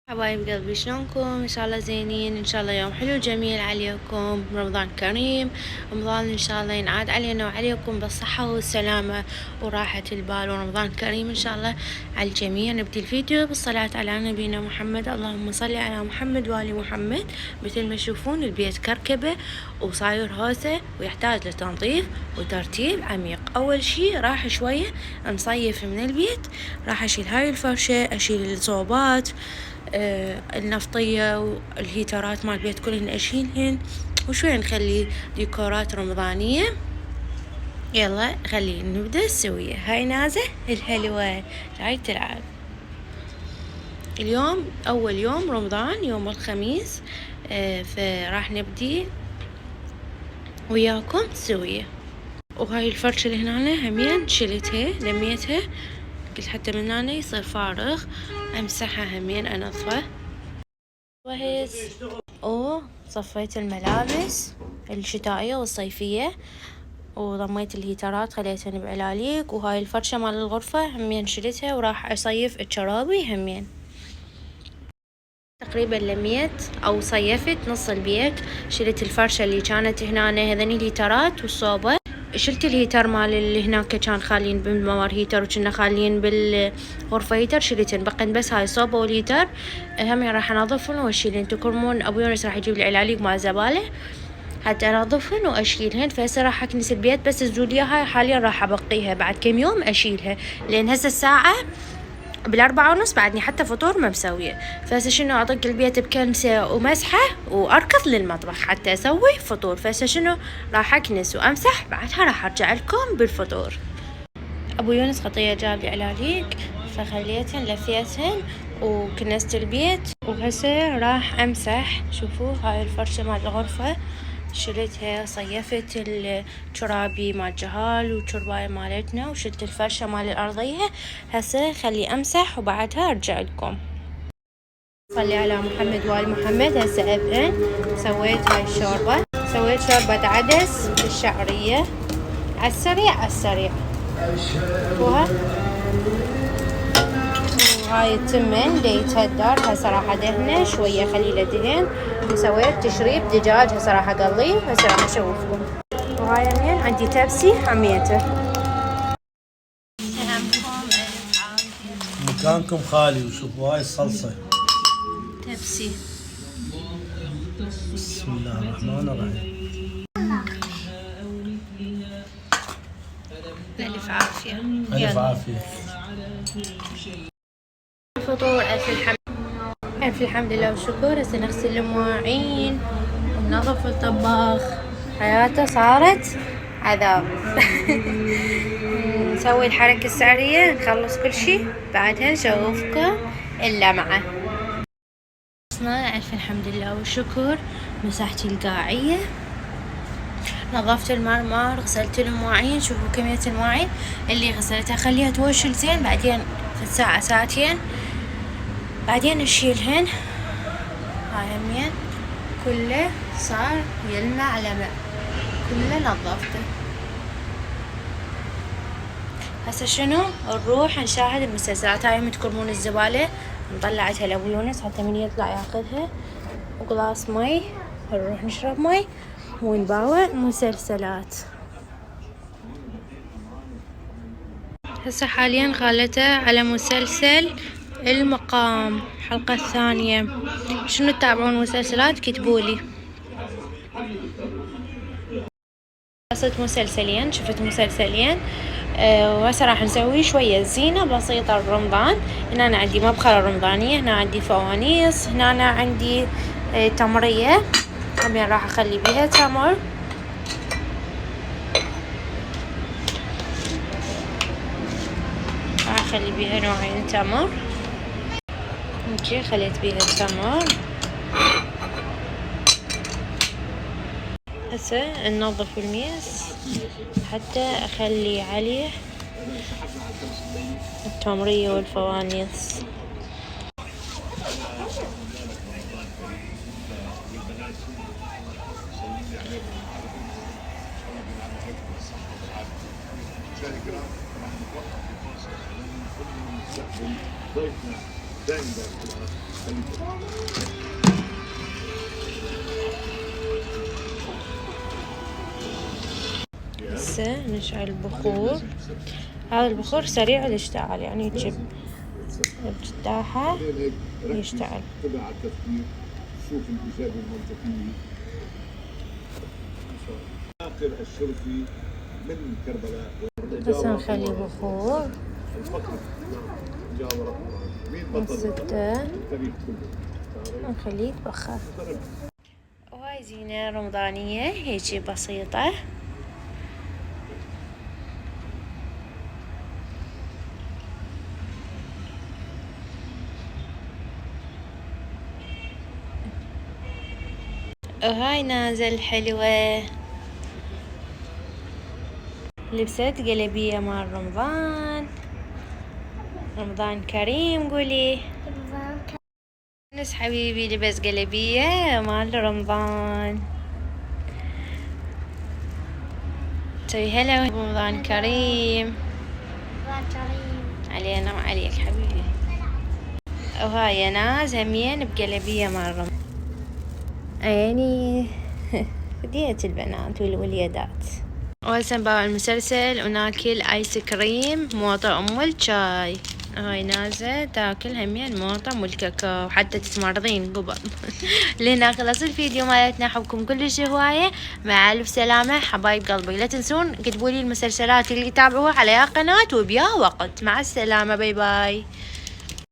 حبايب قلبي، شلونكم؟ ان شاء الله زينين، ان شاء الله يوم حلو جميل عليكم، رمضان كريم. رمضان ان شاء الله ينعاد علينا وعليكم بالصحة والسلامة وراحة البال، ورمضان كريم ان شاء الله على الجميع. نبدي الفيديو بالصلاة على نبينا محمد. اللهم صل على محمد وآل محمد. مثل ما تشوفون البيت كركبة وصاير هوسة ويحتاج لتنظيف وترتيب عميق. اول شي راح شوية نصيف من البيت، راح اشيل هاي الفرشة، اشيل الصوبات، النفطية والهيترات مال البيت كلهن اشيلهن، وشوية نخلي ديكورات رمضانية. يلا خلينا نبدأ السوية. هاي نازة الحلوة جاي تلعب. اليوم أول يوم رمضان، يوم الخميس، فراح نبدي وياكم سوية. وهاي الفرشة اللي هنا همين شلتها لميتها، قلت حتى من هنا يصير فارغ، امسحها همين انظفه. وهيس صفيت الملابس الشتائية والصيفية، وضميت الهيترات خليتهن بعلاليق. وهاي الفرشة مال الغرفة همين شلتها، وراح اصيف الشرابي همين. تقريبا لميت او صيفت نص البيت. شلت الفرشة اللي كانت هنا، هذني الهيترات والصوبة. شلت الهيتر مال اللي هناك كان خالين بالممر هيتر، وكنا خالين بالغرفة هيتر، شلتن بقن بس هاي الصوبة والهيتر. هم راح انظفن واشيلهن. تكرمون ابو يونس راح يجيب لي العلاليق مال زبالة حتى انظفهن واشيلهن. فهسه راح اكنس البيت، بس الزولية هاي حاليا راح ابقيها، بعد كم يوم اشيلها، لان هسه الساعة بال4:30 بعدني حتى فطور ما مسويه. فهسه شنو اطق البيت بكنسه ومسحه واركض للمطبخ حتى اسوي فطور. فهسه شنو راح اكنس وامسح، بعدها راح ارجع لكم بالفطور. ابو يونس خطيه جاب لي علاليق، فخليتهن لفيتهن وكنست البيت. وهسه راح امسح. شوفوا هاي الفرشة مال الغرفة شلتها، صيفت الشرابي مال جهال وشرباية مالتنا، وشلت الفرشة مال الأرضية. هسه خلي أمسح وبعدها أرجع لكم. صلي على محمد وآل محمد. هسه أذن سويت هاي الشوربة، سويت شوربة عدس بالشعرية على السريع على السريع. شوفوها. وهاي التمن دي يتهدر، هسه راح ادهنه شوية خليله دهن. وسويت تشريب دجاج هسه راح اقليه، هسه راح اشوفكم. وهاي همين عندي تبسي حميته. مكانكم خالي. وشوفوا هاي الصلصة تبسي. بسم الله الرحمن الرحيم. ألف عافية. ألف عافية. الفطور ألف الحمد لله والشكر. هسه نغسل المواعين وننظف الطباخ. حياته صارت عذاب. نسوي الحركة السعرية، نخلص كل شي، بعدها نشوفكم اللمعة. ألف الحمد لله والشكر. مسحت القاعية، نظفت المرمر، غسلت المواعين. شوفوا كمية المواعين اللي غسلتها، خليها توشل زين، بعدين في ساعة ساعتين بعدين نشيلهن. هاي همين كله صار يلمع لمع، كله نظفته. هسه شنو نروح نشاهد المسلسلات. هاي يوم تكرمون الزبالة نطلعتها لأبو يونس حتى من يطلع ياخذها، وقلاص مي نروح نشرب مي ونباوع مسلسلات. هسه حاليا خالته على مسلسل المقام الحلقة الثانية. شنو تتابعون مسلسلات كتبولي. خلصت مسلسلين، شفت مسلسلين. وهسه راح نسوي شوية زينة بسيطة لرمضان. هنا أنا عندي مبخرة رمضانية، هنا عندي فوانيس، هنا أنا عندي تمرية همين راح أخلي بيها تمر. راح أخلي بيها نوعين تمر. نجي خليت بيها التمر. هسه ننظف الميز حتى أخلي عليه التمرية والفوانيس. هسه نشعل البخور. هذا البخور سريع الاشتعال، يعني تجيب بجداحة يشتعل. شوف الإجابة المنطقية. آخر الشرطي من كربلاء. بس نخلي بخور. الفقر جاورة مين بطل ستة التاريخ كله. نخليه يتبخر. وهاي زينة رمضانية هيجي بسيطة. وهاي نازل حلوة، لبست قلبية مال رمضان. رمضان كريم قولي. نس حبيبي لبس قلبية مال رمضان. سوي هلا رمضان كريم علينا وعليك حبيبي. وهاي ناز همين بقلبية مال رمضان. يعني هدية البنات والوليدات. وهسه نباوع المسلسل وناكل ايس كريم موطى ام الشاي. هاي نازة تاكل همين موطى ام الكاكاو حتى تتمرضين قبل. لهنا خلص الفيديو مالتنا، احبكم كلش هواية، مع الف سلامة حبايب قلبي. لا تنسون كتبولي المسلسلات اللي تتابعوها على قناة وبيا وقت. مع السلامة، باي باي.